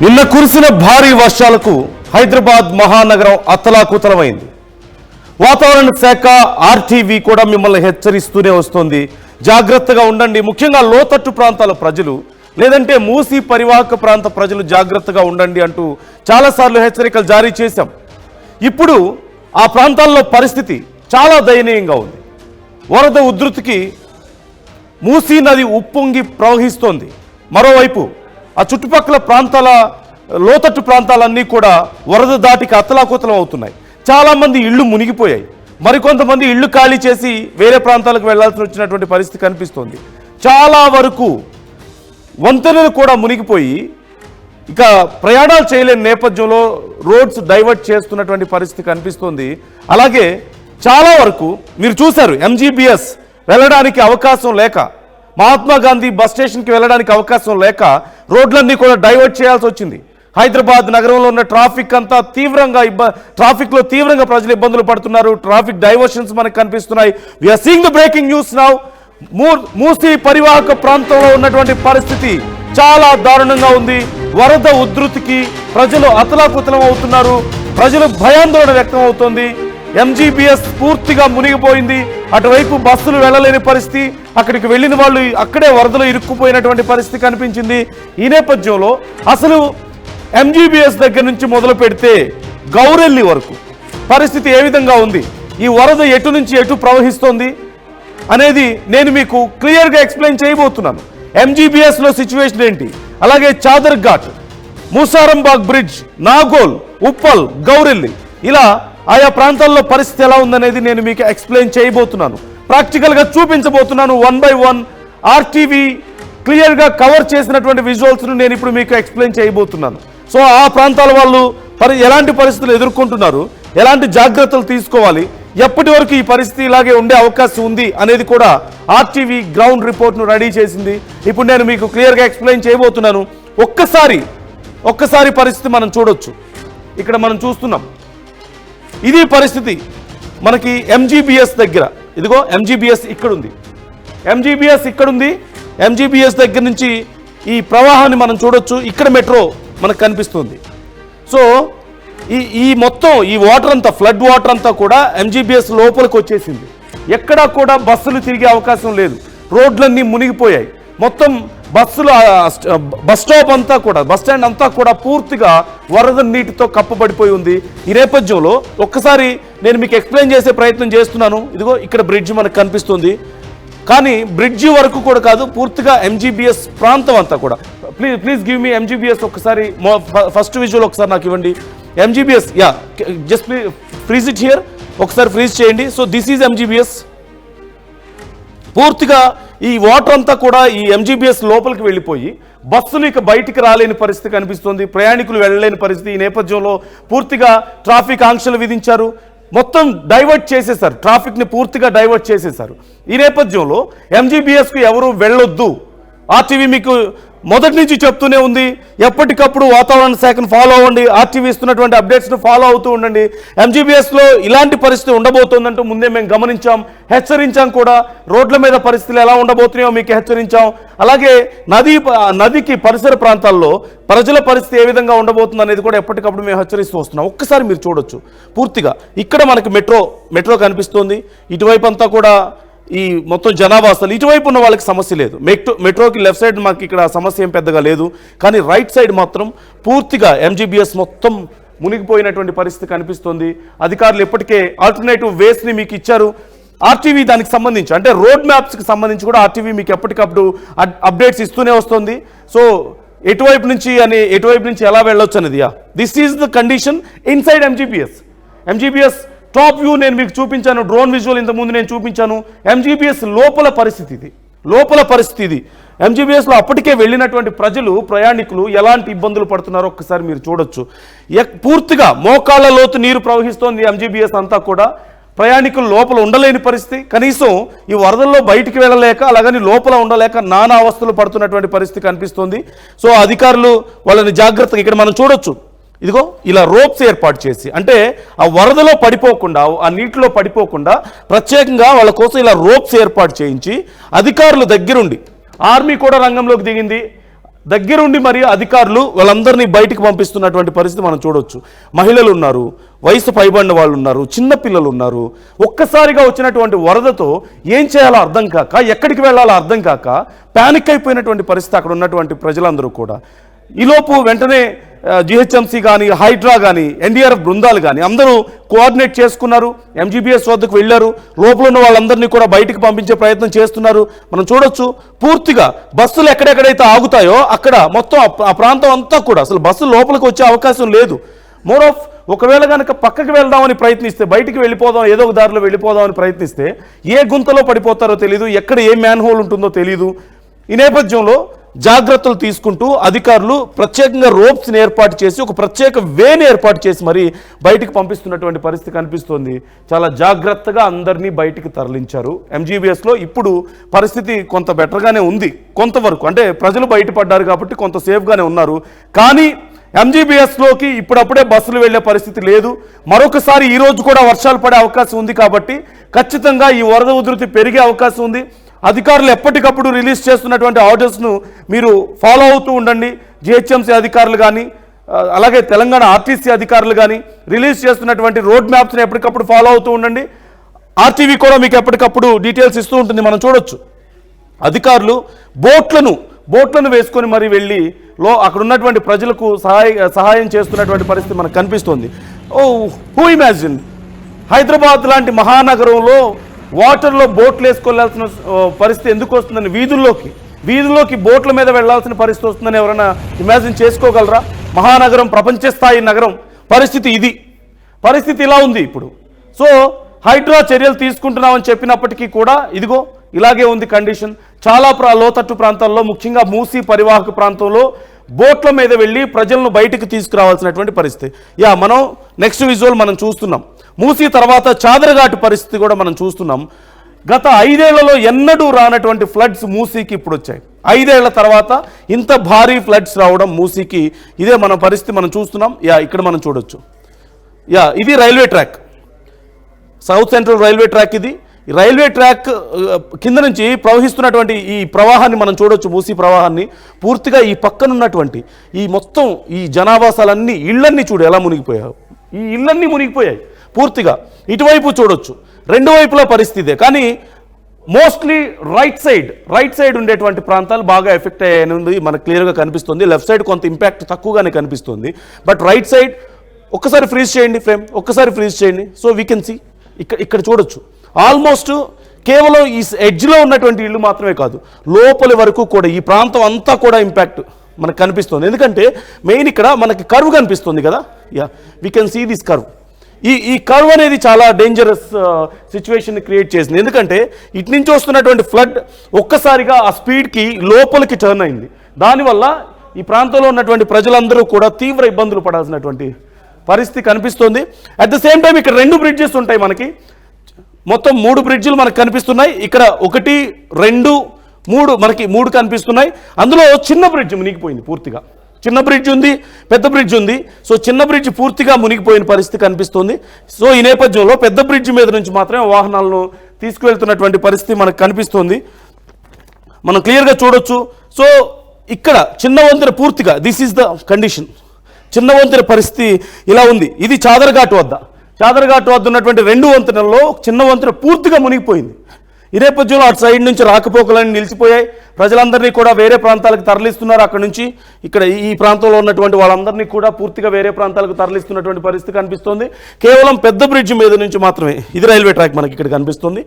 నిన్న కురిసిన భారీ వర్షాలకు హైదరాబాద్ మహానగరం అతలాకుతలమైంది. వాతావరణ శాఖ ఆర్టీవీ కూడా మిమ్మల్ని హెచ్చరిస్తూనే వస్తోంది, జాగ్రత్తగా ఉండండి. ముఖ్యంగా లోతట్టు ప్రాంతాల ప్రజలు లేదంటే మూసీ పరివాహక ప్రాంత ప్రజలు జాగ్రత్తగా ఉండండి అంటూ చాలాసార్లు హెచ్చరికలు జారీ చేశాం. ఇప్పుడు ఆ ప్రాంతాల్లో పరిస్థితి చాలా దయనీయంగా ఉంది. వరద ఉధృతికి మూసీ నది ఉప్పొంగి ప్రవహిస్తోంది. మరోవైపు ఆ చుట్టుపక్కల ప్రాంతాల లోతట్టు ప్రాంతాలన్నీ కూడా వరద దాటికి అతలాకుతలం అవుతున్నాయి. చాలామంది ఇళ్ళు మునిగిపోయాయి. మరికొంతమంది ఇళ్ళు ఖాళీ చేసి వేరే ప్రాంతాలకు వెళ్లాల్సి వచ్చినటువంటి పరిస్థితి కనిపిస్తోంది. చాలా వరకు వంతెనలు కూడా మునిగిపోయి ఇక ప్రయాణాలు చేయలేని నేపథ్యంలో రోడ్స్ డైవర్ట్ చేస్తున్నటువంటి పరిస్థితి కనిపిస్తోంది. అలాగే చాలా వరకు మీరు చూశారు, ఎంజీబీఎస్ వెళ్ళడానికి అవకాశం లేక, మహాత్మా గాంధీ బస్ స్టేషన్కి వెళ్ళడానికి అవకాశం లేక రోడ్లన్నీ కూడా డైవర్ట్ చేయాల్సి వచ్చింది. హైదరాబాద్ నగరంలో ఉన్న ట్రాఫిక్లో తీవ్రంగా ప్రజలు ఇబ్బందులు పడుతున్నారు. ట్రాఫిక్ డైవర్షన్స్ మనకు కనిపిస్తున్నాయి. We're seeing the breaking news now. Musi పరివాహక ప్రాంతంలో ఉన్నటువంటి పరిస్థితి చాలా దారుణంగా ఉంది. వరద ఉధృతికి ప్రజలు అతలాకుతలం అవుతున్నారు. ప్రజలు భయాందోళన వ్యక్తం అవుతోంది. ఎంజీబీఎస్ పూర్తిగా మునిగిపోయింది. అటువైపు బస్సులు వెళ్ళలేని పరిస్థితి, అక్కడికి వెళ్ళిన వాళ్ళు అక్కడే వరదలో ఇరుక్కుపోయినటువంటి పరిస్థితి కనిపించింది. ఈ నేపథ్యంలో అసలు ఎంజీబీఎస్ దగ్గర నుంచి మొదలు పెడితే గౌరెల్లి వరకు పరిస్థితి ఏ విధంగా ఉంది, ఈ వరద ఎటు నుంచి ఎటు ప్రవహిస్తోంది అనేది నేను మీకు క్లియర్గా ఎక్స్ప్లెయిన్ చేయబోతున్నాను. ఎంజీబీఎస్లో సిచ్యువేషన్ ఏంటి, అలాగే చాదర్ ఘాట్, మూసారంబాగ్ బ్రిడ్జ్, నాగోల్, ఉప్పల్, గౌరెల్లి, ఇలా ఆయా ప్రాంతాల్లో పరిస్థితి ఎలా ఉందనేది నేను మీకు ఎక్స్ప్లెయిన్ చేయబోతున్నాను. ప్రాక్టికల్గా చూపించబోతున్నాను. 1 by 1 ఆర్టీవీ క్లియర్గా కవర్ చేసినటువంటి విజువల్స్ను నేను ఇప్పుడు మీకు ఎక్స్ప్లెయిన్ చేయబోతున్నాను. సో ఆ ప్రాంతాల వాళ్ళు ఎలాంటి పరిస్థితులు ఎదుర్కొంటున్నారు, ఎలాంటి జాగ్రత్తలు తీసుకోవాలి, ఎప్పటి వరకు ఈ పరిస్థితి ఇలాగే ఉండే అవకాశం ఉంది అనేది కూడా ఆర్టీవీ గ్రౌండ్ రిపోర్ట్ను రెడీ చేసింది. ఇప్పుడు నేను మీకు క్లియర్గా ఎక్స్ప్లెయిన్ చేయబోతున్నాను. ఒక్కసారి పరిస్థితి మనం చూడొచ్చు. ఇక్కడ మనం చూస్తున్నాం, ఇది పరిస్థితి మనకి ఎంజీబీఎస్ దగ్గర. ఇదిగో ఎంజీబీఎస్ ఇక్కడుంది, ఎంజీబీఎస్ దగ్గర నుంచి ఈ ప్రవాహాన్ని మనం చూడొచ్చు. ఇక్కడ మెట్రో మనకు కనిపిస్తుంది. సో ఈ మొత్తం ఈ వాటర్ అంతా, ఫ్లడ్ వాటర్ అంతా కూడా ఎంజీబీఎస్ లోపలికి వచ్చేసింది. ఎక్కడా కూడా బస్సులు తిరిగే అవకాశం లేదు. రోడ్లన్నీ మునిగిపోయాయి. మొత్తం బస్ స్టాప్ అంతా కూడా, బస్ స్టాండ్ అంతా కూడా పూర్తిగా వరద నీటితో కప్పబడిపోయి ఉంది. ఈ నేపథ్యంలో ఒక్కసారి నేను మీకు ఎక్స్ప్లెయిన్ చేసే ప్రయత్నం చేస్తున్నాను. ఇదిగో ఇక్కడ బ్రిడ్జ్ మనకు కనిపిస్తుంది, కానీ బ్రిడ్జి వరకు కూడా కాదు, పూర్తిగా ఎంజీబీఎస్ ప్రాంతం అంతా కూడా. ప్లీజ్ గివ్ మీ ఎంజీబీఎస్ ఒకసారి ఫస్ట్ విజువల్ ఒకసారి నాకు ఇవ్వండి. MGBS, yeah, just please freeze it here, ఒకసారి ఫ్రీజ్ చేయండి. So this is MGBS. పూర్తిగా ఈ వాటర్ అంతా కూడా ఈ ఎంజీబీఎస్ లోపలికి వెళ్ళిపోయి బస్సులు ఇక బయటికి రాలేని పరిస్థితి కనిపిస్తుంది. ప్రయాణికులు వెళ్ళలేని పరిస్థితి. ఈ నేపథ్యంలో పూర్తిగా ట్రాఫిక్ ఆంక్షలు విధించారు. మొత్తం డైవర్ట్ చేసేశారు, ట్రాఫిక్ని పూర్తిగా డైవర్ట్ చేసేశారు. ఈ నేపథ్యంలో ఎంజీబీఎస్కు ఎవరు వెళ్ళొద్దు. ఆర్టీవీ మీకు మొదటి నుంచి చెప్తూనే ఉంది, ఎప్పటికప్పుడు వాతావరణ శాఖను ఫాలో అవ్వండి, ఆర్టీవీ ఇస్తున్నటువంటి అప్డేట్స్ను ఫాలో అవుతూ ఉండండి. ఎంజీబీఎస్లో ఇలాంటి పరిస్థితి ఉండబోతోందంటూ ముందే మేము గమనించాం, హెచ్చరించాం కూడా. రోడ్ల మీద పరిస్థితులు ఎలా ఉండబోతున్నాయో మీకు హెచ్చరించాం. అలాగే నదికి పరిసర ప్రాంతాల్లో ప్రజల పరిస్థితి ఏ విధంగా ఉండబోతుంది అనేది కూడా ఎప్పటికప్పుడు మేము హెచ్చరిస్తూ వస్తున్నాం. ఒక్కసారి మీరు చూడొచ్చు, పూర్తిగా ఇక్కడ మనకి మెట్రో కనిపిస్తోంది. ఇటువైపు అంతా కూడా ఈ మొత్తం జనాభా, అసలు ఇటువైపు ఉన్న వాళ్ళకి సమస్య లేదు. మెట్రోకి లెఫ్ట్ సైడ్ మాకు ఇక్కడ సమస్య ఏం పెద్దగా లేదు, కానీ రైట్ సైడ్ మాత్రం పూర్తిగా ఎంజీబీఎస్ మొత్తం మునిగిపోయినటువంటి పరిస్థితి కనిపిస్తుంది. అధికారులు ఇప్పటికే ఆల్టర్నేటివ్ వేస్ని మీకు ఇచ్చారు. ఆర్టీవీ దానికి సంబంధించి, అంటే రోడ్ మ్యాప్స్కి సంబంధించి కూడా ఆర్టీవీ మీకు ఎప్పటికప్పుడు అప్డేట్స్ ఇస్తూనే వస్తుంది. సో ఎటువైపు నుంచి ఎలా వెళ్ళొచ్చు అనేది, this is the condition inside MGBS top view నేను మీకు చూపించాను. డ్రోన్ విజువల్ ఇంతకుముందు నేను చూపించాను. ఎంజీబీఎస్ లోపల పరిస్థితి ఇది. ఎంజీబీఎస్లో అప్పటికే వెళ్ళినటువంటి ప్రయాణికులు ఎలాంటి ఇబ్బందులు పడుతున్నారో ఒక్కసారి మీరు చూడొచ్చు. పూర్తిగా మోకాళ్ళ లోతు నీరు ప్రవహిస్తోంది ఎంజీబీఎస్ అంతా కూడా. ప్రయాణికులు లోపల ఉండలేని పరిస్థితి, కనీసం ఈ వరదల్లో బయటికి వెళ్ళలేక, అలాగని లోపల ఉండలేక నానా అవస్థలు పడుతున్నటువంటి పరిస్థితి కనిపిస్తోంది. సో అధికారులు వాళ్ళని జాగ్రత్తగా, ఇక్కడ మనం చూడొచ్చు, ఇదిగో ఇలా రోప్స్ ఏర్పాటు చేసి, అంటే ఆ వరదలో పడిపోకుండా, ఆ నీటిలో పడిపోకుండా ప్రత్యేకంగా వాళ్ళ కోసం ఇలా రోప్స్ ఏర్పాటు చేయించి అధికారుల దగ్గరుండి, ఆర్మీ కూడా రంగంలోకి దిగింది. దగ్గరుండి మరి అధికారులు వాళ్ళందరినీ బయటికి పంపిస్తున్నటువంటి పరిస్థితి మనం చూడొచ్చు. మహిళలు ఉన్నారు, వయసు పైబడిన వాళ్ళు ఉన్నారు, చిన్నపిల్లలు ఉన్నారు. ఒక్కసారిగా వచ్చినటువంటి వరదతో ఏం చేయాలో అర్థం కాక, ఎక్కడికి వెళ్ళాలో అర్థం కాక ప్యానిక్ అయిపోయినటువంటి పరిస్థితి అక్కడ ఉన్నటువంటి ప్రజలందరూ కూడా. ఈలోపు వెంటనే జిహెచ్ఎంసీ కానీ, హైడ్రా కానీ, ఎన్డీఆర్ఎఫ్ బృందాలు కానీ అందరూ కోఆర్డినేట్ చేసుకున్నారు. ఎంజీబీఎస్ వద్దకు వెళ్ళారు. లోపల ఉన్న వాళ్ళందరినీ కూడా బయటికి పంపించే ప్రయత్నం చేస్తున్నారు. మనం చూడొచ్చు పూర్తిగా బస్సులు ఎక్కడెక్కడైతే ఆగుతాయో అక్కడ మొత్తం ఆ ప్రాంతం అంతా కూడా అసలు బస్సు లోపలికి వచ్చే అవకాశం లేదు. మోర్ ఆఫ్ ఒకవేళ కనుక పక్కకి వెళ్దామని ప్రయత్నిస్తే, బయటికి వెళ్ళిపోదాం, ఏదో ఒక దారిలో వెళ్ళిపోదామని ప్రయత్నిస్తే ఏ గుంతలో పడిపోతారో తెలియదు, ఎక్కడ ఏ మ్యాన్ హోల్ ఉంటుందో తెలియదు. ఈ నేపథ్యంలో జాగ్రత్తలు తీసుకుంటూ అధికారులు ప్రత్యేకంగా రోప్స్ని ఏర్పాటు చేసి ఒక ప్రత్యేక వేని ఏర్పాటు చేసి మరి బయటికి పంపిస్తున్నటువంటి పరిస్థితి కనిపిస్తోంది. చాలా జాగ్రత్తగా అందరినీ బయటికి తరలించారు. ఎంజీబీఎస్లో ఇప్పుడు పరిస్థితి కొంత బెటర్గానే ఉంది, కొంతవరకు. అంటే ప్రజలు బయటపడ్డారు కాబట్టి కొంత సేఫ్గానే ఉన్నారు. కానీ ఎంజీబీఎస్లోకి ఇప్పుడప్పుడే బస్సులు వెళ్లే పరిస్థితి లేదు. మరొకసారి ఈ రోజు కూడా వర్షాలు పడే అవకాశం ఉంది కాబట్టి ఖచ్చితంగా ఈ వరద ఉధృతి పెరిగే అవకాశం ఉంది. అధికారులు ఎప్పటికప్పుడు రిలీజ్ చేస్తున్నటువంటి ఆర్డర్స్ను మీరు ఫాలో అవుతూ ఉండండి. జిహెచ్ఎంసీ అధికారులు కానీ, అలాగే తెలంగాణ ఆర్టీసీ అధికారులు కానీ రిలీజ్ చేస్తున్నటువంటి రోడ్ మ్యాప్స్ని ఎప్పటికప్పుడు ఫాలో అవుతూ ఉండండి. ఆర్టీవీ కూడా మీకు ఎప్పటికప్పుడు డీటెయిల్స్ ఇస్తూ ఉంటుంది. మనం చూడొచ్చు అధికారులు బోట్లను వేసుకొని మరి వెళ్ళి అక్కడ ఉన్నటువంటి ప్రజలకు సహాయం చేస్తున్నటువంటి పరిస్థితి మనకు కనిపిస్తోంది. హూ ఇమాజిన్ హైదరాబాద్ లాంటి మహానగరంలో వాటర్లో బోట్లు వేసుకెళ్లాల్సిన పరిస్థితి ఎందుకు వస్తుందని, వీధుల్లోకి బోట్ల మీద వెళ్లాల్సిన పరిస్థితి వస్తుందని ఎవరైనా ఇమాజిన్ చేసుకోగలరా? మహానగరం, ప్రపంచ స్థాయి నగరం, పరిస్థితి ఇలా ఉంది ఇప్పుడు. సో హైడ్రా చర్యలు తీసుకుంటున్నామని చెప్పినప్పటికీ కూడా ఇదిగో ఇలాగే ఉంది కండిషన్. చాలా లోతట్టు ప్రాంతాల్లో, ముఖ్యంగా మూసీ పరివాహక ప్రాంతంలో బోట్ల మీద వెళ్ళి ప్రజలను బయటికి తీసుకురావాల్సినటువంటి పరిస్థితి. మనం నెక్స్ట్ విజువల్ మనం చూస్తున్నాం. మూసీ తర్వాత చాదరఘాటు పరిస్థితి కూడా మనం చూస్తున్నాం. గత 5 ఏళ్లలో ఎన్నడూ రానటువంటి ఫ్లడ్స్ మూసీకి ఇప్పుడు వచ్చాయి. 5 ఏళ్ల తర్వాత ఇంత భారీ ఫ్లడ్స్ రావడం మూసీకి, ఇదే మన పరిస్థితి మనం చూస్తున్నాం. ఇక్కడ మనం చూడొచ్చు. ఇది railway track, south central railway track. ఇది రైల్వే ట్రాక్ కింద నుంచి ప్రవహిస్తున్నటువంటి ఈ ప్రవాహాన్ని మనం చూడొచ్చు. మూసీ ప్రవాహాన్ని పూర్తిగా ఈ పక్కనున్నటువంటి ఈ మొత్తం ఈ జనావాసాలన్నీ, ఇళ్లన్నీ చూడు ఎలా మునిగిపోయాయి. ఈ ఇళ్లన్నీ మునిగిపోయాయి పూర్తిగా. ఇటువైపు చూడొచ్చు, రెండు వైపుల పరిస్థితే. కానీ మోస్ట్లీ రైట్ సైడ్ ఉండేటువంటి ప్రాంతాలు బాగా ఎఫెక్ట్ అయ్యాయని మనకు క్లియర్గా కనిపిస్తుంది. లెఫ్ట్ సైడ్ కొంత ఇంపాక్ట్ తక్కువగానే కనిపిస్తుంది. బట్ రైట్ సైడ్ ఒక్కసారి ఫ్రీజ్ చేయండి ఫ్రేమ్, ఒక్కసారి ఫ్రీజ్ చేయండి. సో వీ కెన్ సీ ఇక్కడ చూడొచ్చు ఆల్మోస్ట్ కేవలం ఈ ఎడ్జ్లో ఉన్నటువంటి ఇళ్ళు మాత్రమే కాదు, లోపలి వరకు కూడా ఈ ప్రాంతం అంతా కూడా ఇంపాక్ట్ మనకు కనిపిస్తుంది. ఎందుకంటే మెయిన్ ఇక్కడ మనకి కర్వ్ కనిపిస్తుంది కదా. We can see this curve. ఈ కర్వ్ అనేది చాలా డేంజరస్ సిచ్యువేషన్ క్రియేట్ చేసింది. ఎందుకంటే ఇటు నుంచి వస్తున్నటువంటి ఫ్లడ్ ఒక్కసారిగా ఆ స్పీడ్కి లోపలికి టర్న్ అయింది. దానివల్ల ఈ ప్రాంతంలో ఉన్నటువంటి ప్రజలందరూ కూడా తీవ్ర ఇబ్బందులు పడాల్సినటువంటి పరిస్థితి కనిపిస్తుంది. అట్ ద సేమ్ టైం ఇక్కడ 2 బ్రిడ్జెస్ ఉంటాయి మనకి. మొత్తం 3 బ్రిడ్జిలు మనకు కనిపిస్తున్నాయి. ఇక్కడ 1, 2, 3 మనకి 3 కనిపిస్తున్నాయి. అందులో చిన్న బ్రిడ్జ్ మునిగిపోయింది పూర్తిగా. చిన్న బ్రిడ్జ్ ఉంది, పెద్ద బ్రిడ్జ్ ఉంది. సో చిన్న బ్రిడ్జ్ పూర్తిగా మునిగిపోయిన పరిస్థితి కనిపిస్తుంది. సో ఈ నేపథ్యంలో పెద్ద బ్రిడ్జ్ మీద నుంచి మాత్రమే వాహనాలను తీసుకువెళ్తున్నటువంటి పరిస్థితి మనకు కనిపిస్తుంది. మనం క్లియర్గా చూడొచ్చు. సో ఇక్కడ చిన్న వంతెన పూర్తిగా, దిస్ ఈజ్ ద కండిషన్. చిన్న వంతెన పరిస్థితి ఇలా ఉంది. ఇది చాదరఘాటు వద్ద ఉన్నటువంటి 2 వంతెనల్లో చిన్న వంతెన పూర్తిగా మునిగిపోయింది. ఈ నేపథ్యంలో అటు సైడ్ నుంచి రాకపోకలన్నీ నిలిచిపోయాయి. ప్రజలందరినీ కూడా వేరే ప్రాంతాలకు తరలిస్తున్నారు. అక్కడ నుంచి ఇక్కడ ఈ ప్రాంతంలో ఉన్నటువంటి వాళ్ళందరినీ కూడా పూర్తిగా వేరే ప్రాంతాలకు తరలిస్తున్నటువంటి పరిస్థితి కనిపిస్తుంది. కేవలం పెద్ద బ్రిడ్జ్ మీద నుంచి మాత్రమే, ఇది రైల్వే ట్రాక్ మనకి ఇక్కడ కనిపిస్తుంది,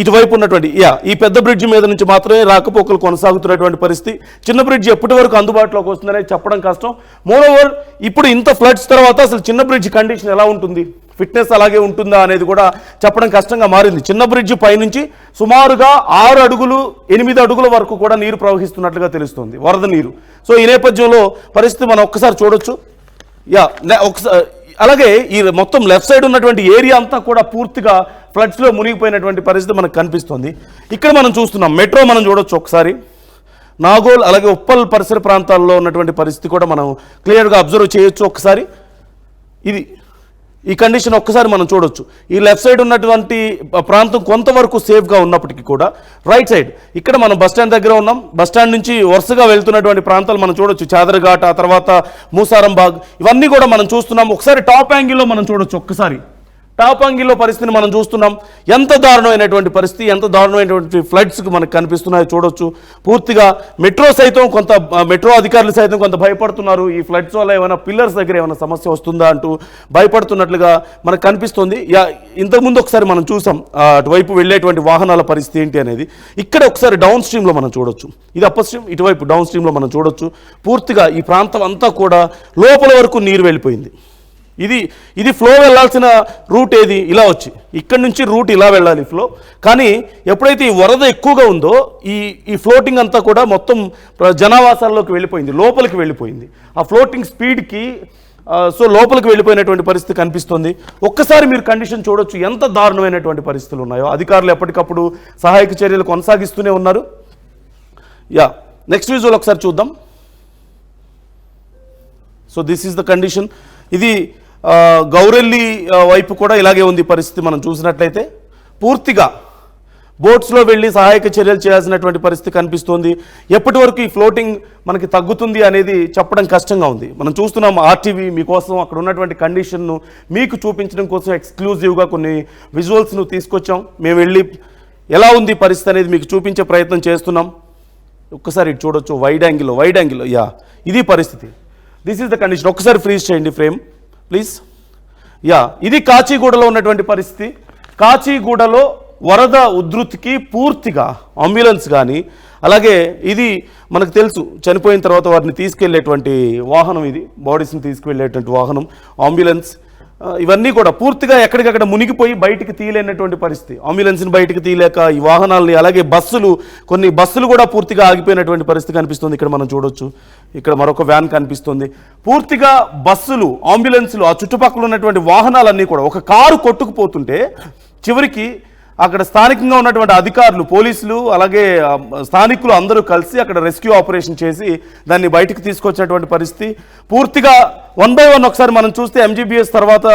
ఇటువైపు ఉన్నటువంటి ఈ పెద్ద బ్రిడ్జ్ మీద నుంచి మాత్రమే రాకపోకలు కొనసాగుతున్నటువంటి పరిస్థితి. చిన్న బ్రిడ్జ్ ఎప్పటి వరకు అందుబాటులోకి వస్తుందనేది చెప్పడం కష్టం. మోరోవర్ ఇప్పుడు ఇంత ఫ్లడ్స్ తర్వాత అసలు చిన్న బ్రిడ్జ్ కండిషన్ ఎలా ఉంటుంది, ఫిట్నెస్ అలాగే ఉంటుందా అనేది కూడా చెప్పడం కష్టంగా మారింది. చిన్న బ్రిడ్జ్ పైనుంచి సుమారుగా 6 అడుగులు 8 అడుగుల వరకు కూడా నీరు ప్రవహిస్తున్నట్లుగా తెలుస్తుంది, వరద నీరు. సో ఈ నేపథ్యంలో పరిస్థితి మనం ఒక్కసారి చూడొచ్చు. అలాగే ఈ మొత్తం లెఫ్ట్ సైడ్ ఉన్నటువంటి ఏరియా అంతా కూడా పూర్తిగా ఫ్లడ్స్లో మునిగిపోయినటువంటి పరిస్థితి మనకు కనిపిస్తుంది. ఇక్కడ మనం చూస్తున్నాం మెట్రో, మనం చూడొచ్చు ఒకసారి. నాగోల్ అలాగే ఉప్పల్ పరిసర ప్రాంతాల్లో ఉన్నటువంటి పరిస్థితి కూడా మనం క్లియర్గా అబ్జర్వ్ చేయొచ్చు ఒకసారి. ఈ కండిషన్ ఒక్కసారి మనం చూడొచ్చు. ఈ లెఫ్ట్ సైడ్ ఉన్నటువంటి ప్రాంతం కొంతవరకు సేఫ్గా ఉన్నప్పటికీ కూడా రైట్ సైడ్ ఇక్కడ మనం బస్టాండ్ దగ్గర ఉన్నాం. బస్టాండ్ నుంచి వరుసగా వెళ్తున్నటువంటి ప్రాంతాలు మనం చూడొచ్చు. చాదర్ఘాట్, ఆ తర్వాత మూసారంబాగ్, ఇవన్నీ కూడా మనం చూస్తున్నాం. ఒకసారి టాప్ యాంగిల్లో మనం చూడొచ్చు. ఒక్కసారి టాప్ యాంగిల్లో పరిస్థితిని మనం చూస్తున్నాం. ఎంత దారుణమైనటువంటి పరిస్థితి, ఎంత దారుణమైనటువంటి ఫ్లడ్స్కి మనకు కనిపిస్తున్నాయో చూడొచ్చు. పూర్తిగా మెట్రో సైతం మెట్రో అధికారులు సైతం కొంత భయపడుతున్నారు. ఈ ఫ్లడ్స్ వల్ల ఏమైనా పిల్లర్స్ దగ్గర ఏమైనా సమస్య వస్తుందా అంటూ భయపడుతున్నట్లుగా మనకు కనిపిస్తుంది. ఇంతకుముందు ఒకసారి మనం చూసాం అటువైపు వెళ్ళేటువంటి వాహనాల పరిస్థితి ఏంటి అనేది. ఇక్కడ ఒకసారి డౌన్ స్ట్రీమ్లో మనం చూడొచ్చు. ఇది అప్పర్ స్ట్రీమ్, ఇటువైపు డౌన్ స్ట్రీమ్లో మనం చూడొచ్చు. పూర్తిగా ఈ ప్రాంతం అంతా కూడా లోపల వరకు నీరు వెళ్ళిపోయింది. ఇది ఫ్లో వెళ్ళాల్సిన రూట్ ఏది, ఇలా వచ్చి ఇక్కడ నుంచి రూట్ ఇలా వెళ్ళాలి ఫ్లో. కానీ ఎప్పుడైతే ఈ వరద ఎక్కువగా ఉందో ఈ ఫ్లోటింగ్ అంతా కూడా మొత్తం జనావాసాల్లోకి వెళ్ళిపోయింది, లోపలికి వెళ్ళిపోయింది. ఆ ఫ్లోటింగ్ స్పీడ్కి సో లోపలికి వెళ్ళిపోయినటువంటి పరిస్థితి కనిపిస్తుంది. ఒక్కసారి మీరు కండిషన్ చూడొచ్చు, ఎంత దారుణమైనటువంటి పరిస్థితులు ఉన్నాయో. అధికారులు ఎప్పటికప్పుడు సహాయక చర్యలు కొనసాగిస్తూనే ఉన్నారు. నెక్స్ట్ విజువల్ ఒకసారి చూద్దాం. So this is the condition. ఇది గౌరెల్లి వైపు కూడా ఇలాగే ఉంది పరిస్థితి. మనం చూసినట్లయితే పూర్తిగా బోట్స్లో వెళ్ళి సహాయక చర్యలు చేయాల్సినటువంటి పరిస్థితి కనిపిస్తోంది. ఎప్పటి వరకు ఈ ఫ్లోటింగ్ మనకి తగ్గుతుంది అనేది చెప్పడం కష్టంగా ఉంది. మనం చూస్తున్నాం ఆర్టీవీ మీకోసం అక్కడ ఉన్నటువంటి కండిషన్ను మీకు చూపించడం కోసం ఎక్స్క్లూజివ్గా కొన్ని విజువల్స్ను తీసుకొచ్చాం. మేము వెళ్ళి ఎలా ఉంది పరిస్థితి అనేది మీకు చూపించే ప్రయత్నం చేస్తున్నాం. ఒక్కసారి ఇటు చూడొచ్చు వైడ్ యాంగిల్లో ఇది పరిస్థితి. This is the condition. ఒక్కసారి ఫ్రీజ్ చేయండి ఫ్రేమ్ ప్లీజ్. ఇది కాచిగూడలో ఉన్నటువంటి పరిస్థితి. కాచిగూడలో వరద ఉధృతికి పూర్తిగా అంబులెన్స్ కానీ, అలాగే ఇది మనకు తెలుసు చనిపోయిన తర్వాత వారిని తీసుకెళ్లేటువంటి వాహనం, ఇది బాడీస్ని తీసుకువెళ్ళేటువంటి వాహనం అంబులెన్స్, ఇవన్నీ కూడా పూర్తిగా ఎక్కడికక్కడ మునిగిపోయి బయటికి తీయలేనటువంటి పరిస్థితి. అంబులెన్స్ని బయటికి తీయలేక ఈ వాహనాలని, అలాగే కొన్ని బస్సులు కూడా పూర్తిగా ఆగిపోయినటువంటి పరిస్థితి కనిపిస్తుంది. ఇక్కడ మనం చూడొచ్చు, ఇక్కడ మరొక వ్యాన్ కనిపిస్తుంది. పూర్తిగా బస్సులు, అంబులెన్సులు, ఆ చుట్టుపక్కల ఉన్నటువంటి వాహనాలన్నీ కూడా, ఒక కారు కొట్టుకుపోతుంటే చివరికి అక్కడ స్థానికంగా ఉన్నటువంటి అధికారులు, పోలీసులు, అలాగే స్థానికులు అందరూ కలిసి అక్కడ రెస్క్యూ ఆపరేషన్ చేసి దాన్ని బయటికి తీసుకొచ్చినటువంటి పరిస్థితి. పూర్తిగా 1 by 1 ఒకసారి మనం చూస్తే ఎంజీబీఎస్ తర్వాత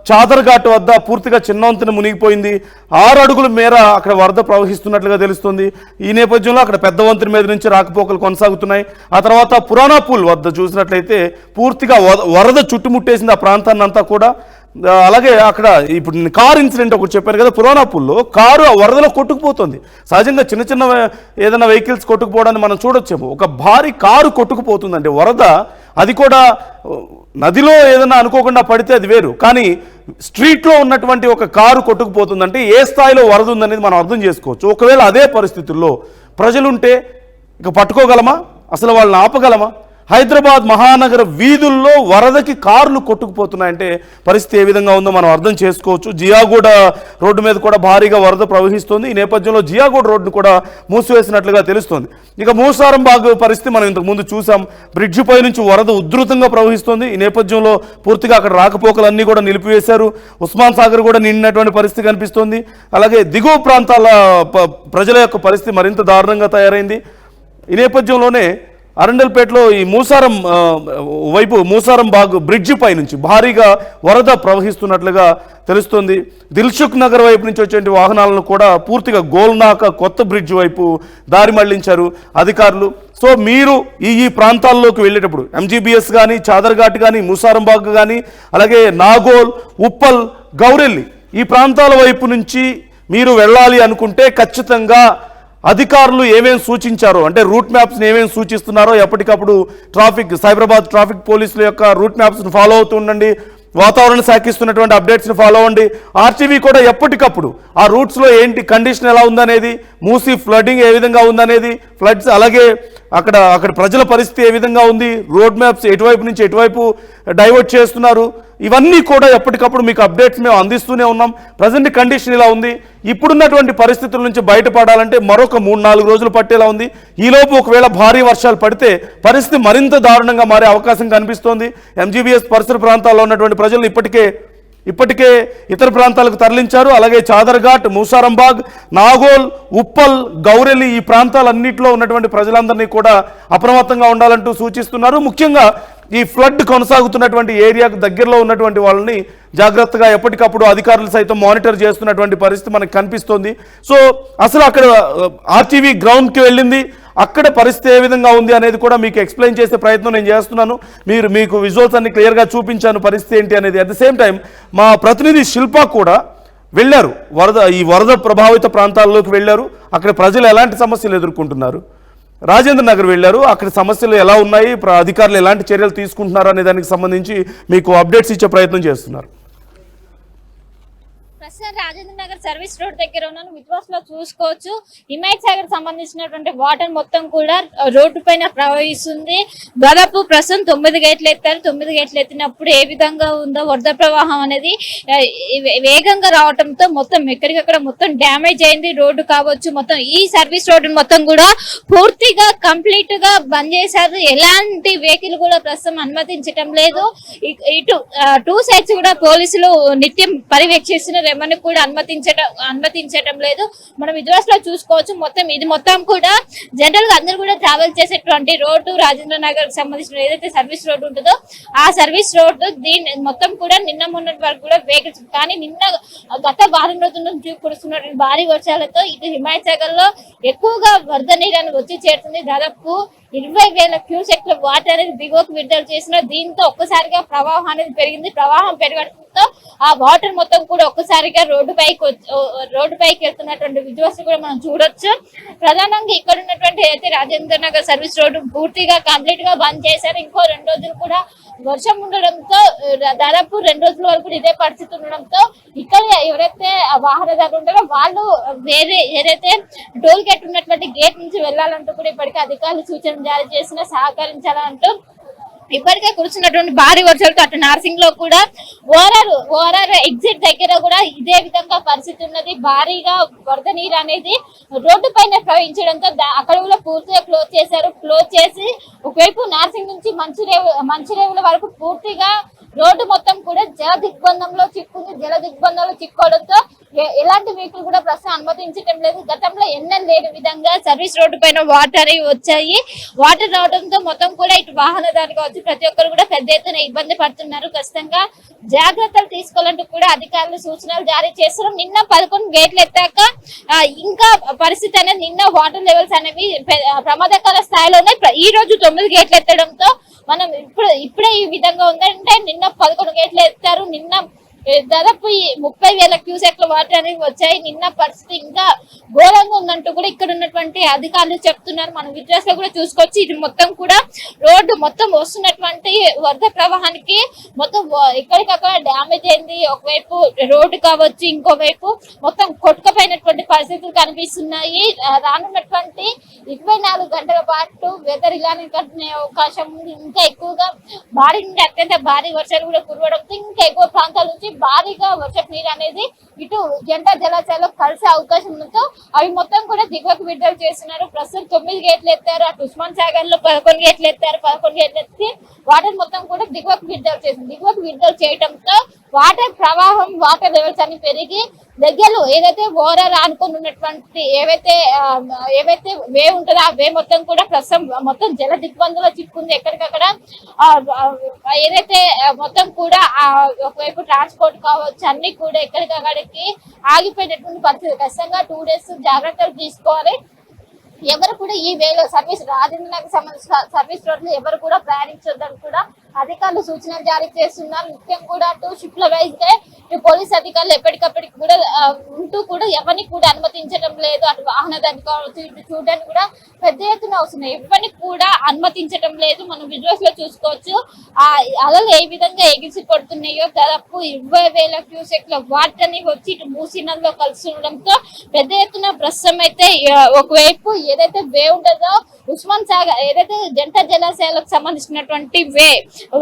చాదర్ఘాట్ వద్ద పూర్తిగా చిన్న వంతెన మునిగిపోయింది. 6 అడుగుల మేర అక్కడ వరద ప్రవహిస్తున్నట్లుగా తెలుస్తుంది. ఈ నేపథ్యంలో అక్కడ పెద్ద వంతెన మీద నుంచి రాకపోకలు కొనసాగుతున్నాయి. ఆ తర్వాత పురాణాపూల్ వద్ద చూసినట్లయితే పూర్తిగా వరద చుట్టుముట్టేసింది ఆ ప్రాంతాన్ని అంతా కూడా. అలాగే అక్కడ ఇప్పుడు నేను కారు ఇన్సిడెంట్ ఒకటి చెప్పాను కదా, పురాణాపూల్లో కారు ఆ వరదలో కొట్టుకుపోతుంది. సహజంగా చిన్న ఏదైనా వెహికల్స్ కొట్టుకుపోవడాన్ని మనం చూడొచ్చేమో, ఒక భారీ కారు కొట్టుకుపోతుందంటే వరద, అది కూడా నదిలో ఏదైనా అనుకోకుండా పడితే అది వేరు, కానీ స్ట్రీట్లో ఉన్నటువంటి ఒక కారు కొట్టుకుపోతుందంటే ఏ స్థాయిలో వరద ఉందనేది మనం అర్థం చేసుకోవచ్చు. ఒకవేళ అదే పరిస్థితుల్లో ప్రజలుంటే ఇక పట్టుకోగలమా, అసలు వాళ్ళని ఆపగలమా? హైదరాబాద్ మహానగర వీధుల్లో వరదకి కార్లు కొట్టుకుపోతున్నాయంటే పరిస్థితి ఏ విధంగా ఉందో మనం అర్థం చేసుకోవచ్చు. జియాగూడ రోడ్డు మీద కూడా భారీగా వరద ప్రవహిస్తుంది. ఈ నేపథ్యంలో జియాగూడ రోడ్డును కూడా మూసివేసినట్లుగా తెలుస్తోంది. ఇక మూసారంబాగ్ పరిస్థితి మనం ఇంతకు ముందు చూసాం. బ్రిడ్జి పై నుంచి వరద ఉధృతంగా ప్రవహిస్తుంది. ఈ నేపథ్యంలో పూర్తిగా అక్కడ రాకపోకలన్నీ కూడా నిలిపివేశారు. ఉస్మాన్ సాగర్ కూడా నిండినటువంటి పరిస్థితి కనిపిస్తోంది. అలాగే దిగువ ప్రాంతాల ప్రజల యొక్క పరిస్థితి మరింత దారుణంగా తయారైంది. ఈ నేపథ్యంలోనే అరండల్పేటలో ఈ మూసారంబాగ్ బ్రిడ్జి పై నుంచి భారీగా వరద ప్రవహిస్తున్నట్లుగా తెలుస్తుంది. దిల్సుఖ్ నగర్ వైపు నుంచి వచ్చే వాహనాలను కూడా పూర్తిగా గోల్నాక కొత్త బ్రిడ్జ్ వైపు దారి మళ్లించారు అధికారులు. సో మీరు ఈ ప్రాంతాల్లోకి వెళ్ళేటప్పుడు ఎంజీబీఎస్ కానీ, చాదర్ఘాట్ కానీ, మూసారంబాగ్ కానీ, అలాగే నాగోల్, ఉప్పల్, గౌరెల్లి ఈ ప్రాంతాల వైపు నుంచి మీరు వెళ్ళాలి అనుకుంటే ఖచ్చితంగా అధికారులు ఏమేమి సూచించారో, అంటే రూట్ మ్యాప్స్ని ఏమేమి సూచిస్తున్నారో ఎప్పటికప్పుడు సైబరాబాద్ ట్రాఫిక్ పోలీసుల యొక్క రూట్ మ్యాప్స్ని ఫాలో అవుతూ ఉండండి. వాతావరణ శాఖ ఇస్తున్నటువంటి అప్డేట్స్ని ఫాలో అవ్వండి. ఆర్టీవీ కూడా ఎప్పటికప్పుడు ఆ రూట్స్లో ఏంటి కండిషన్ ఎలా ఉందనేది, మూసి ఫ్లడ్డింగ్ ఏ విధంగా ఉందనేది, ఫ్లడ్స్, అలాగే అక్కడ ప్రజల పరిస్థితి ఏ విధంగా ఉంది, రోడ్ మ్యాప్స్ ఎటువైపు నుంచి ఎటువైపు డైవర్ట్ చేస్తున్నారు, ఇవన్నీ కూడా ఎప్పటికప్పుడు మీకు అప్డేట్స్ మేము అందిస్తూనే ఉన్నాం. ప్రజెంట్ కండిషన్ ఇలా ఉంది. ఇప్పుడున్నటువంటి పరిస్థితుల నుంచి బయటపడాలంటే మరొక 3-4 రోజులు పట్టేలా ఉంది. ఈలోపు ఒకవేళ భారీ వర్షాలు పడితే పరిస్థితి మరింత దారుణంగా మారే అవకాశం కనిపిస్తోంది. ఎంజీబీఎస్ పరిసర ప్రాంతాల్లో ఉన్నటువంటి ప్రజలు ఇప్పటికే ఇతర ప్రాంతాలకు తరలించారు. అలాగే చాదర్ఘాట్, మూసారంబాగ్, నాగోల్, ఉప్పల్, గౌరెల్లి ఈ ప్రాంతాలన్నింటిలో ఉన్నటువంటి ప్రజలందరినీ కూడా అప్రమత్తంగా ఉండాలంటూ సూచిస్తున్నారు. ముఖ్యంగా ఈ ఫ్లడ్ కొనసాగుతున్నటువంటి ఏరియాకు దగ్గరలో ఉన్నటువంటి వాళ్ళని జాగ్రత్తగా ఎప్పటికప్పుడు అధికారులు సైతం మానిటర్ చేస్తున్నటువంటి పరిస్థితి మనకు కనిపిస్తోంది. సో అసలు అక్కడ ఆర్టీవీ గ్రౌండ్కి వెళ్ళింది, అక్కడ పరిస్థితి ఏ విధంగా ఉంది అనేది కూడా మీకు ఎక్స్ప్లెయిన్ చేసే ప్రయత్నం నేను చేస్తున్నాను. మీకు విజువల్స్ అన్ని క్లియర్గా చూపించాను పరిస్థితి ఏంటి అనేది. అట్ ద సేమ్ టైం మా ప్రతినిధి శిల్ప కూడా వెళ్ళారు, వరద ప్రభావిత ప్రాంతాల్లోకి వెళ్ళారు. అక్కడ ప్రజలు ఎలాంటి సమస్యలు ఎదుర్కొంటున్నారు, రాజేంద్ర నగర్ వెళ్ళారు, అక్కడ సమస్యలు ఎలా ఉన్నాయి, అధికారులు ఎలాంటి చర్యలు తీసుకుంటున్నారు అనే దానికి సంబంధించి మీకు అప్డేట్స్ ఇచ్చే ప్రయత్నం చేస్తున్నారు. ప్రస్తుతం రాజేంద్ర నగర్ సర్వీస్ రోడ్ దగ్గర ఉన్నాను. విజువల్స్ లో చూసుకోవచ్చు, హిమాయత్ సాగర్ సంబంధించినటువంటి వాటర్ మొత్తం కూడా రోడ్డు పైన ప్రవహిస్తుంది. దాదాపు ప్రస్తుతం 9 గేట్లు ఎత్తారు. 9 గేట్లు ఎత్తినప్పుడు ఏ విధంగా ఉందో వరద ప్రవాహం అనేది వేగంగా రావడంతో మొత్తం ఎక్కడికక్కడ మొత్తం డ్యామేజ్ అయింది. రోడ్డు కావచ్చు, మొత్తం ఈ సర్వీస్ రోడ్డు మొత్తం కూడా పూర్తిగా కంప్లీట్ గా బంద్ చేశారు. ఎలాంటి వెహికల్ కూడా ప్రస్తుతం అనుమతించడం లేదు. ఇటు 2 సైడ్స్ కూడా పోలీసులు నిత్యం పర్యవేక్షిస్తున్నారు, ఎవరిని కూడా అనుమతించడం లేదు. మనం విజువల్స్ లో చూసుకోవచ్చు. ఇది మొత్తం కూడా జనరల్ గా అందరూ కూడా ట్రావెల్ చేసేటువంటి రోడ్డు రాజేంద్ర నగర్ సంబంధించిన ఏదైతే సర్వీస్ రోడ్డు ఉంటుందో ఆ సర్వీస్ రోడ్డు దీని మొత్తం కూడా నిన్న మొన్నటి వరకు కూడా వెహికల్స్, కానీ గత వారం రోజుల నుంచి కురుస్తున్నటువంటి భారీ వర్షాలతో ఇటు హిమాయత్ సాగర్ లో ఎక్కువగా వరద నీరు అనేది వచ్చి చేరుతుంది. దాదాపు 20,000 క్యూసెక్ల వాటర్ అనేది దిగువకు విడుదల చేసిన, దీంతో ఒక్కసారిగా ప్రవాహం అనేది పెరిగింది. ప్రవాహం పెరగడంతో ఆ వాటర్ మొత్తం కూడా ఒక్కసారిగా రోడ్డు పైకి వెళ్తున్నటువంటి విజువల్స్ కూడా మనం చూడొచ్చు. ప్రధానంగా ఇక్కడ ఉన్నటువంటి అయితే రాజేంద్ర నగర్ సర్వీస్ రోడ్డు పూర్తిగా కంప్లీట్ గా బంద్ చేశారు. ఇంకో 2 రోజులు కూడా వర్షం ఉండడంతో దాదాపు 2 రోజుల వరకు ఇదే పరిస్థితి ఉండడంతో ఇక్కడ ఎవరైతే వాహనదారులు ఉంటారో వాళ్ళు వేరే ఏదైతే టోల్ గేట్ ఉన్నటువంటి గేట్ నుంచి వెళ్లాలంటూ కూడా ఇప్పటికే అధికారులు సూచన జారీ చేసిన సహకరించాలంటూ ఇప్పటికే కురుస్తున్నటువంటి భారీ వర్షాలతో అటు నార్సింగ్ లో కూడా ఓఆర్ఆర్ ఎగ్జిట్ దగ్గర కూడా ఇదే విధంగా పరిస్థితి ఉన్నది. భారీగా వరద నీరు అనేది రోడ్డు పైన ప్రవహించడంతో అక్కడ కూడా పూర్తిగా క్లోజ్ చేసి ఒకవైపు నార్సింగ్ నుంచి మంచిరేవుల వరకు పూర్తిగా రోడ్డు మొత్తం కూడా జల దిగ్బంధంలో చిక్కోవడంతో ఎలాంటి వెహికల్ కూడా ప్రస్తుతం అనుమతించడం లేదు. గతంలో ఎన్నెల్ లేని విధంగా సర్వీస్ రోడ్డు పైన వాటర్ వచ్చాయి. వాటర్ రావడంతో మొత్తం కూడా ఇటు వాహనదారులు కావచ్చు ప్రతి ఒక్కరు కూడా పెద్ద ఎత్తున ఇబ్బంది పడుతున్నారు. ఖచ్చితంగా జాగ్రత్తలు తీసుకోవాలంటూ కూడా అధికారులు సూచనలు జారీ చేస్తున్నారు. నిన్న 11 గేట్లు ఎత్తాక ఇంకా పరిస్థితి అనేది నిన్న వాటర్ లెవెల్స్ అనేవి ప్రమాదకర స్థాయిలో ఉన్నాయి. ఈ రోజు 9 గేట్లు ఎత్తడంతో మనం ఇప్పుడే ఈ విధంగా ఉందంటే నిన్న 11 గేట్లు ఎత్తారు. నిన్న దాదాపు 30,000 క్యూసెక్ల వాటర్ అనేవి వచ్చాయి. నిన్న పరిస్థితి ఇంకా ఘోరంగా ఉందంటూ కూడా ఇక్కడ ఉన్నటువంటి అధికారులు చెప్తున్నారు. మనం విజువల్స్ లో కూడా చూసుకోవచ్చు. ఇది మొత్తం కూడా రోడ్డు మొత్తం వస్తున్నటువంటి వరద ప్రవాహానికి మొత్తం ఎక్కడికక్కడ డ్యామేజ్ అయింది. ఒకవైపు రోడ్డు కావచ్చు, ఇంకోవైపు మొత్తం కొట్టుకుపోయినటువంటి పరిస్థితులు కనిపిస్తున్నాయి. రానున్నటువంటి 24 గంటల పాటు వెదర్ ఇలానే కంటిన్యూ అవకాశం ఉంది. ఇంకా ఎక్కువగా భారీ నుండి అత్యంత భారీ వర్షాలు కూడా కురవడంతో ఇంకా ఎక్కువ ప్రాంతాల నుంచి భారీగా వర్షపు నీరు అనేది ఇటు జంట జలాశయాల్లో కలిసే అవకాశం ఉండడంతో అవి మొత్తం కూడా దిగువకు విడుదల చేస్తున్నారు. ప్రస్తుతం 9 గేట్లు ఎత్తారు. అటు ఉస్మాన్ సాగర్ లో 11 గేట్లు ఎత్తారు. 11 గేట్లు ఎత్తి వాటర్ మొత్తం కూడా దిగువకు విడుదల చేయడంతో వాటర్ ప్రవాహం, వాటర్ లెవెల్స్ అన్ని పెరిగి దగ్గరలో ఏదైతే ఓఆర్ఆర్ ఆనుకొని ఉన్నటువంటి ఏవైతే వే ఉంటుందో ఆ వే మొత్తం కూడా ప్రస్తుతం మొత్తం జల దిగ్బంధంలో చిక్కుంది. ఎక్కడికక్కడ ఏదైతే మొత్తం కూడా ఒకవైపు ట్రాన్స్పోర్ట్ కావచ్చు అన్ని కూడా ఎక్కడికక్కడికి ఆగిపోయినటువంటి పరిస్థితి. ఖచ్చితంగా 2 డేస్ జాగ్రత్తలు తీసుకోవాలి. ఎవరు కూడా ఈ వేలో రాజేంద్ర నగర్ సంబంధించిన సర్వీస్ రోడ్ లో ఎవరు కూడా ప్రయాణించొద్దని కూడా అధికారులు సూచనలు జారీ చేస్తున్నారు. నిత్యం కూడా షిఫ్ట్ల వైజ్ గా పోలీస్ అధికారులు ఎప్పటికప్పటికి కూడా ఉంటూ కూడా ఎవరిని కూడా అనుమతించడం లేదు. అటు వాహనదారులు కావచ్చు, ఇటు చూడడానికి కూడా పెద్ద ఎత్తున వస్తున్నాయి. ఎవరిని కూడా అనుమతించడం లేదు. మనం విజువల్స్ లో చూసుకోవచ్చు. ఆ అలలు ఏ విధంగా ఎగిసి పడుతున్నాయో దాదాపు 20,000 క్యూసెక్ల వాటర్ అనేవి వచ్చి ఇటు మూసీ నదిలో కలిసి ఉండడంతో పెద్ద ఎత్తున ప్రస్తుతం అయితే ఒకవైపు ఏదైతే వే ఉంటుందో ఉస్మాన్ సాగర్ ఏదైతే జంట జలాశయాలకు సంబంధించినటువంటి వే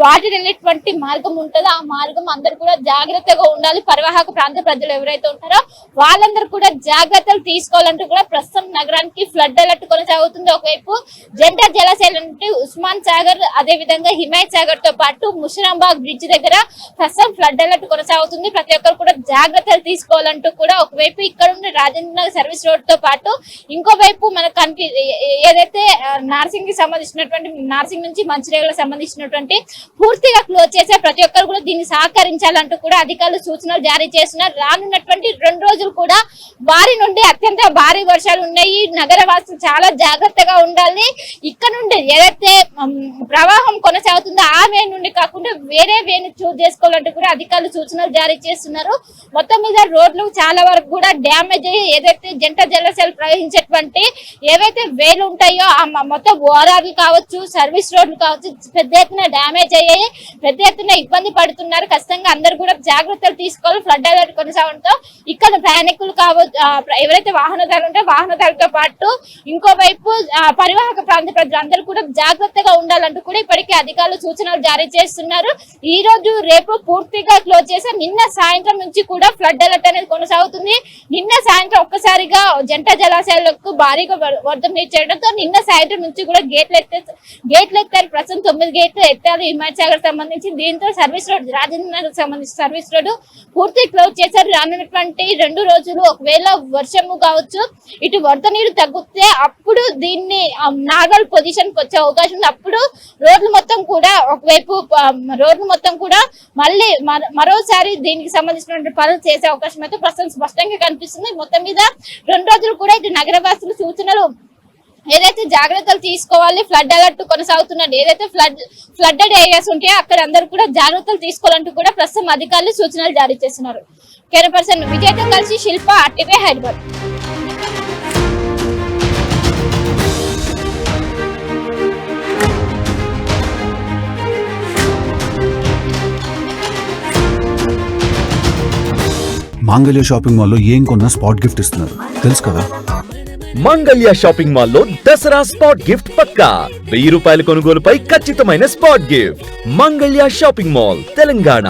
వాటర్ వెళ్ళేటువంటి మార్గం ఉంటుందో ఆ మార్గం అందరు కూడా జాగ్రత్తగా ఉండాలి. పరివాహక ప్రాంత ప్రజలు ఎవరైతే ఉంటారో వాళ్ళందరూ కూడా జాగ్రత్తలు తీసుకోవాలంటూ కూడా ప్రస్తుతం నగరానికి ఫ్లడ్ అలర్ట్ కొనసాగుతుంది. ఒకవైపు జంట జలాశయాల నుండి ఉస్మాన్ సాగర్ అదే విధంగా హిమాయత్ సాగర్ తో పాటు ముషిరాబాద్ బ్రిడ్జ్ దగ్గర ప్రస్తుతం ఫ్లడ్ అలర్ట్ కొనసాగుతుంది. ప్రతి ఒక్కరు కూడా జాగ్రత్తలు తీసుకోవాలంటూ కూడా ఒకవైపు ఇక్కడ ఉన్న రాజేంద్ర నగర్ సర్వీస్ రోడ్ తో పాటు ఇంకోవైపు మనకు ఏదైతే నార్సింగ్ కి సంబంధించినటువంటి నార్సింగ్ నుంచి మంచిర్యాలకు సంబంధించినటువంటి పూర్తిగా క్లోజ్ చేసే ప్రతి ఒక్కరు కూడా దీన్ని సహకరించాలంటూ కూడా అధికారులు సూచనలు జారీ చేస్తున్నారు. రానున్నటువంటి 2 రోజులు కూడా భారీ నుండి అత్యంత భారీ వర్షాలు ఉన్నాయి. నగరవాసులు చాలా జాగ్రత్తగా ఉండాలి. ఇక్కడ నుండి ఏదైతే ప్రవాహం కొనసాగుతుందో ఆ వే నుండి కాకుండా వేరే వేని చూస్ చేసుకోవాలంటూ కూడా అధికారులు సూచనలు జారీ చేస్తున్నారు. మొత్తం మీద రోడ్లు చాలా వరకు కూడా డ్యామేజ్ అయ్యి ఏదైతే జంట జలాశయాలు ప్రవహించేటువంటి ఏవైతే వేలు ఉంటాయో ఆ మొత్తం ఓఆర్ఆర్లు కావచ్చు, సర్వీస్ రోడ్లు కావచ్చు, పెద్ద ఎత్తున డ్యామేజ్ అయ్యాయి. పెద్ద ఎత్తున ఇబ్బంది పడుతున్నారు. ఖచ్చితంగా అందరూ కూడా జాగ్రత్తలు తీసుకోవాలి. ఫ్లడ్ అలర్ట్ కొనసాగడంతో ఇక్కడ ప్రయాణికులు కావచ్చు, ఎవరైతే వాహనదారులు ఉంటే వాహనదారులతో పాటు ఇంకోవైపు పరివాహక ప్రాంత ప్రజలందరూ కూడా జాగ్రత్తగా ఉండాలంటూ కూడా ఇప్పటికే అధికారులు సూచనలు జారీ చేస్తున్నారు. ఈ రోజు రేపు పూర్తిగా క్లోజ్ చేశారు. నిన్న సాయంత్రం నుంచి కూడా ఫ్లడ్ అలర్ట్ అనేది కొనసాగుతుంది. నిన్న సాయంత్రం ఒక్కసారిగా జంట జలాశయాలకు భారీగా వరద నీరు చేయడంతో నిన్న సాయంత్రం నుంచి కూడా గేట్లు ఎత్తారు. ప్రస్తుతం 9 గేట్లు ఎత్తారు హిమాయత్ సాగర్ సంబంధించి. దీంతో సర్వీస్ రోడ్ రాజేంద్ర నగర్ సంబంధించి సర్వీస్ రోడ్డు పూర్తి క్లోజ్ చేశారు. రానున్నటువంటి 2 రోజులు ఒకవేళ వర్షము కావచ్చు, ఇటు వరద నీరు తగ్గితే అప్పుడు దీన్ని నార్మల్ పొజిషన్ కి వచ్చే అవకాశం ఉంది. అప్పుడు రోడ్లు మొత్తం కూడా ఒకవైపు రోడ్లు మొత్తం కూడా మళ్ళీ మరోసారి దీనికి సంబంధించినటువంటి పనులు చేసే అవకాశం అయితే ప్రస్తుతం స్పష్టంగా కనిపిస్తుంది. మొత్తం మీద 2 రోజులు కూడా ఇటు నగరవాసులు సూచనలు ఏదైతే జాగ్రత్తలు తీసుకోవాలి. ఫ్లడ్ అలర్ట్ కొనసాగుతున్నది. ఏదైతే ఫ్లడ్డెడ్ ఏరియాస్ ఉంటాయో అక్కడ అందరూ కూడా జాగ్రత్తలు తీసుకోవాలంటూ కూడా ప్రస్తుతం అధికారులు సూచనలు జారీ చేస్తున్నారు. కెమెరా పర్సన్ విజయ్తో కలిసి శిల్ప, ఆర్టీవీ, హైదరాబాద్. మాంగళ్య షాపింగ్ మాల్లో ఏం కొన్నా స్పాట్ గిఫ్ట్ ఇస్తున్నారు తెలుసు కదా. మంగళ్య షాపింగ్ మాల్లో దసరా స్పాట్ గిఫ్ట్ పక్కా. 1000 రూపాయల కొనుగోలుపై ఖచ్చితమైన spot gift. Mangalya shopping mall, Telangana.